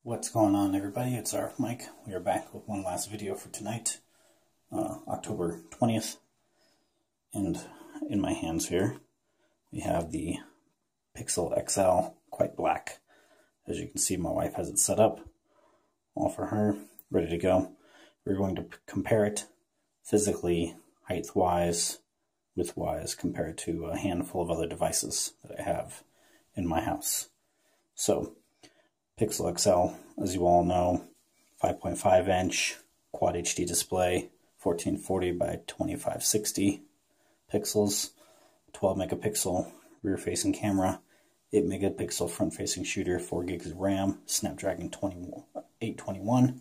What's going on, everybody? It's R.I.P. Mike. We are back with one last video for tonight, October 20th. And in my hands here, we have the Pixel XL, quite black. As you can see, my wife has it set up, all for her, ready to go. We're going to compare it physically, height-wise, width-wise, compared to a handful of other devices that I have in my house. So, Pixel XL, as you all know, 5.5 inch Quad HD display, 1440 by 2560 pixels, 12 megapixel rear facing camera, 8 megapixel front facing shooter, 4 gigs of RAM, Snapdragon 821,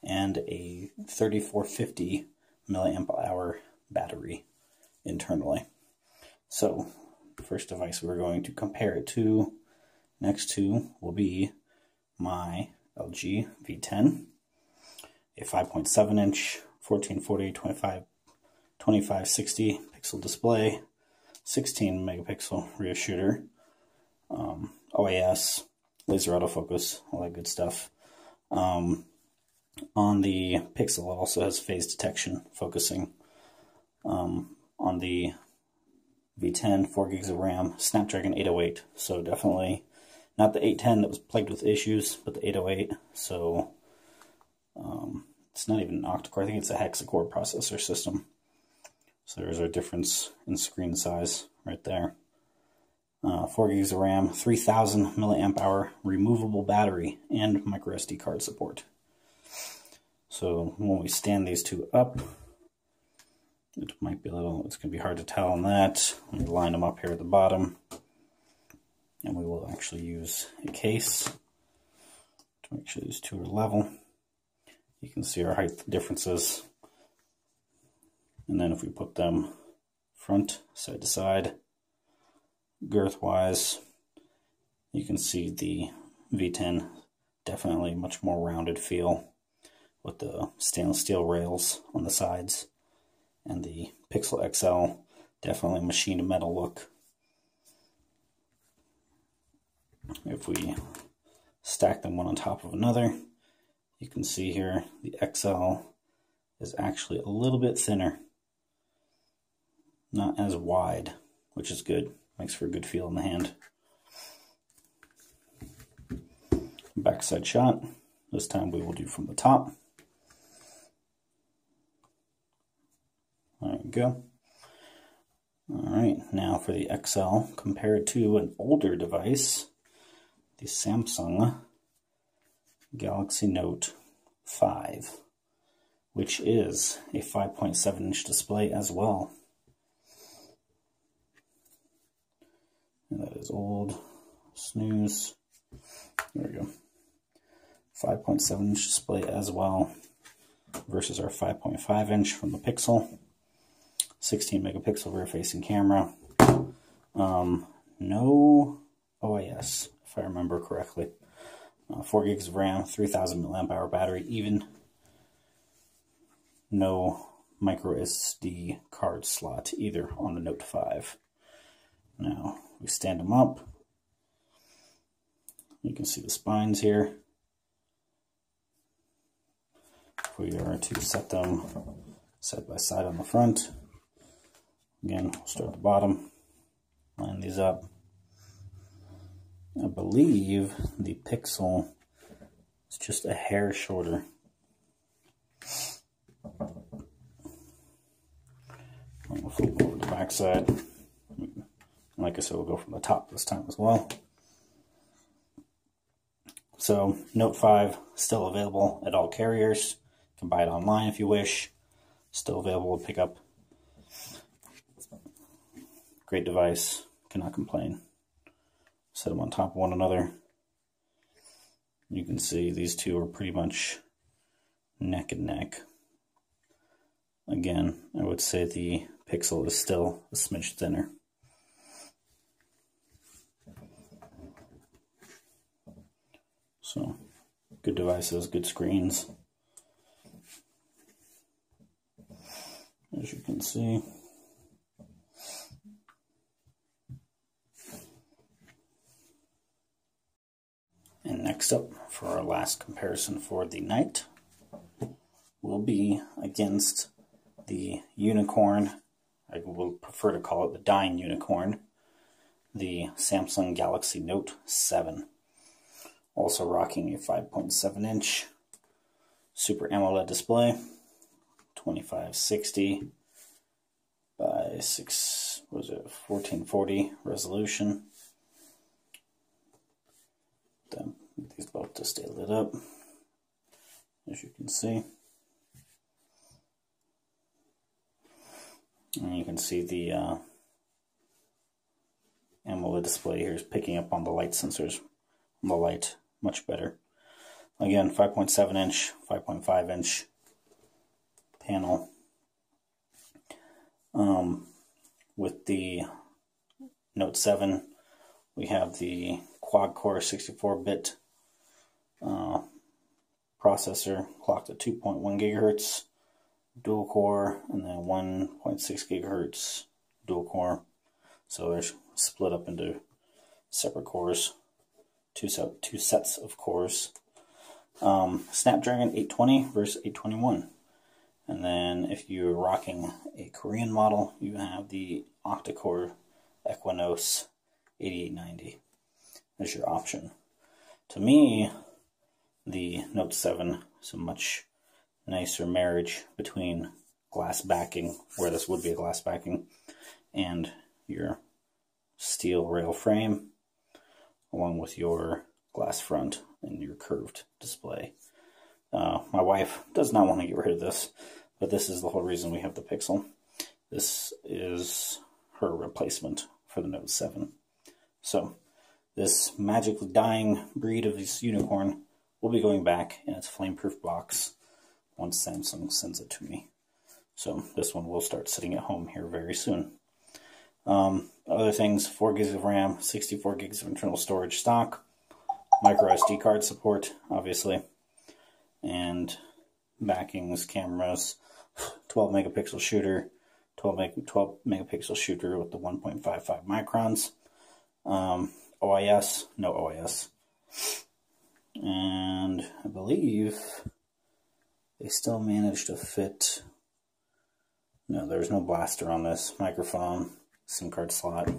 and a 3450 milliamp hour battery internally. So, the first device we're going to compare it to next to will be my LG V10, a 5.7 inch 1440 2560 pixel display, 16 megapixel rear shooter, OIS, laser autofocus, all that good stuff. On the Pixel, it also has phase detection focusing. On the V10, 4 gigs of RAM, Snapdragon 808, so definitely not the 810 that was plagued with issues, but the 808. So it's not even an octa-core. I think it's a hexa-core processor system. So there's our difference in screen size right there. 4 gigs of RAM, 3000 milliamp hour removable battery, and micro SD card support. So when we stand these two up, it might be it's going to be hard to tell on that. Let me line them up here at the bottom. And we will actually use a case to make sure these two are level. You can see our height differences. And then if we put them front, side to side, girth-wise, you can see the V10 definitely much more rounded feel with the stainless steel rails on the sides. And the Pixel XL, definitely machined metal look. If we stack them one on top of another, you can see here the XL is actually a little bit thinner. Not as wide, which is good. Makes for a good feel in the hand. Backside shot. This time we will do from the top. There we go. Alright, now for the XL, compared to an older device, the Samsung Galaxy Note 5, which is a 5.7 inch display as well. And that is old snooze. There we go. 5.7 inch display as well versus our 5.5 inch from the Pixel. 16 megapixel rear facing camera. No OIS, if I remember correctly. 4 gigs of RAM, 3000 milliamp hour battery, even no micro SD card slot either on the Note 5. Now we stand them up. You can see the spines here. If we are to set them side by side on the front, again, we'll start at the bottom, line these up. I believe the Pixel is just a hair shorter. We'll flip over the back side. Like I said, we'll go from the top this time as well. So, Note 5 still available at all carriers. You can buy it online if you wish. Still available to pick up. Great device. Cannot complain. Set them on top of one another. You can see these two are pretty much neck and neck. Again, I would say the Pixel is still a smidge thinner. So, good devices, good screens. As you can see. Next up, for our last comparison for the night, will be against the unicorn. I will prefer to call it the dying unicorn, the Samsung Galaxy Note 7. Also rocking a 5.7-inch Super AMOLED display, 2560 by 1440 resolution. Then these both to stay lit up, as you can see. And you can see the AMOLED display here is picking up on the light sensors, on the light much better. Again, 5.7-inch, 5.5-inch panel. With the Note 7, we have the quad-core 64-bit processor, clocked at 2.1 gigahertz, dual-core, and then 1.6 gigahertz dual-core. So they're split up into separate cores, two sets of cores. Snapdragon 820 versus 821. And then if you're rocking a Korean model, you have the octa-core Equinox 8890 as your option. To me, the Note 7 is a much nicer marriage between glass backing, where this would be a glass backing, and your steel rail frame, along with your glass front and your curved display. My wife does not want to get rid of this, but this is the whole reason we have the Pixel. This is her replacement for the Note 7. So this magically dying breed of this unicorn will be going back in its flame-proof box once Samsung sends it to me. So this one will start sitting at home here very soon. Other things, 4 gigs of RAM, 64 gigs of internal storage stock, micro SD card support, obviously, and backings, cameras, 12 megapixel shooter, 12 megapixel shooter with the 1.55 microns, OIS, no OIS, and I believe they still managed to fit, no, there's no blaster on this, microphone, SIM card slot,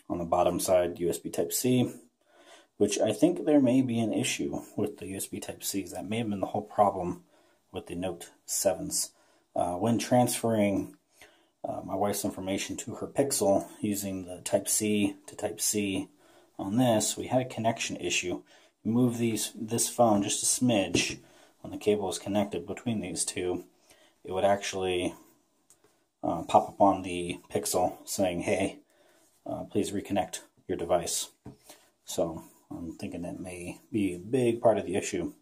on the bottom side, USB Type-C, which I think there may be an issue with the USB Type-Cs. That may have been the whole problem with the Note 7s. When transferring my wife's information to her Pixel using the Type-C to Type-C on this, we had a connection issue. You move this phone just a smidge when the cable is connected between these two, it would actually pop up on the Pixel saying, hey, please reconnect your device. So I'm thinking that may be a big part of the issue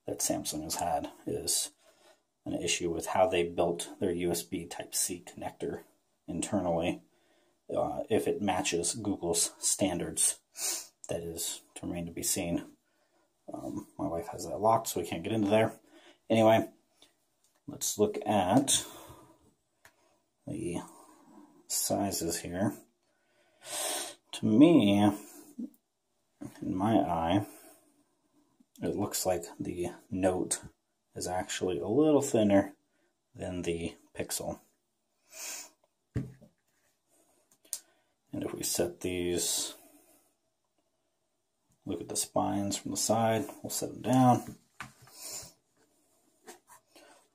that Samsung has had, is an issue with how they built their USB Type-C connector internally. If it matches Google's standards, that is to remain to be seen. My wife has that locked, so we can't get into there. Anyway, let's look at the sizes here. To me, in my eye, it looks like the Note is actually a little thinner than the Pixel. And if we set these, look at the spines from the side, we'll set them down,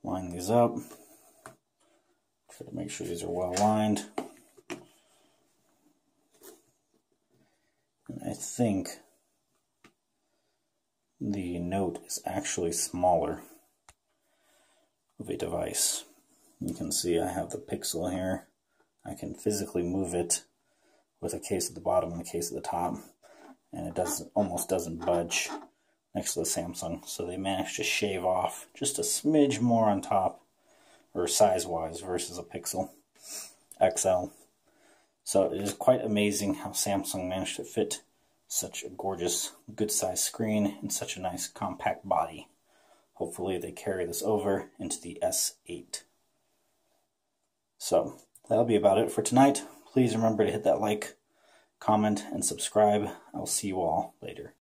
line these up, try to make sure these are well lined. And I think the Note is actually smaller of a device. You can see I have the Pixel here. I can physically move it with a case at the bottom and a case at the top, and it almost doesn't budge next to the Samsung. So they managed to shave off just a smidge more on top, or size-wise, versus a Pixel XL. So it is quite amazing how Samsung managed to fit such a gorgeous, good-sized screen in such a nice compact body. Hopefully they carry this over into the S8. So that'll be about it for tonight. Please remember to hit that like, comment, and subscribe. I'll see you all later.